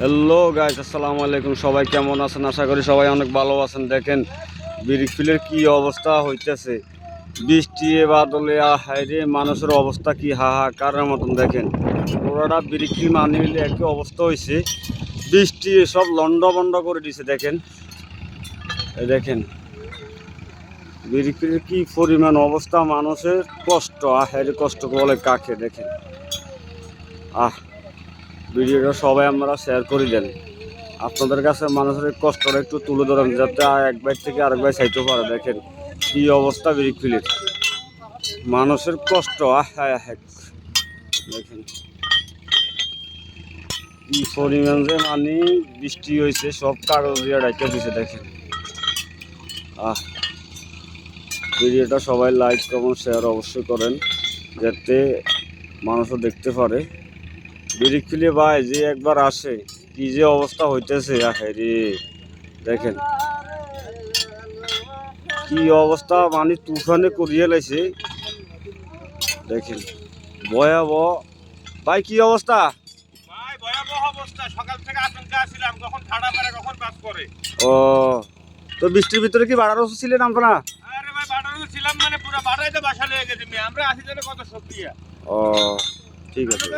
Hello guys, আসসালামু আলাইকুম। সবাই কেমন আছেন? আশা করি সবাই অনেক ভালো আছেন। দেখেন বিরিকফিলের কি অবস্থা হইতেছে, বৃষ্টি বাদলে হাইরে মানুষের অবস্থা কি হাহাকারের মতন। দেখেন পুরোটা বিরিকফিল মানি হইলে একই অবস্থা হয়েছে, বৃষ্টি সব লন্ড বন্ড করে দিছে। দেখেন এই দেখেন বিরিকফিলের কি পরিমাণ অবস্থা, মানুষের কষ্ট, হাইরে কষ্ট বলে কাকে। দেখেন ভিডিওটা সবাই আমরা শেয়ার করে দেন, আপনাদের কাছে মানুষের কষ্টটা একটু তুলে ধরেন, যাতে এক ভাই থেকে আরেক ভাই চাইতে পারে। দেখেন কি অবস্থা বিরিকফিলের, মানুষের কষ্ট দেখেন কি পরিমাণ যে মানে বৃষ্টি হয়েছে, সব কাগজ দিয়ে রেখে দিছে। দেখেন ভিডিওটা সবাই লাইক কমেন্ট শেয়ার অবশ্যই করেন, যাতে মানুষও দেখতে পারে। বিরিকফিলে ভাই যে একবার আসে কি যে অবস্থা হইতেছে রে। দেখেন কি অবস্থা, মানে তুফানে করিয়ে লাইছে। দেখেন ভয়াবহ ভাই, কি অবস্থা ভাই? ভয়াবহ অবস্থা। সকাল থেকে আতঙ্কে আছিলাম, কখন ঠাড়া পড়ে কখন বাস করে। ও, তো বৃষ্টির ভিতরে কি বাড়ার ওষুধ ছিলেন আপনারা? আরে ভাই, বাড়ানো ছিলাম মানে পুরো বাড়াইতে বাসা লেগে গেছে। আমরা আসি জন্য কত সক্রিয়া। ও ঠিক আছে।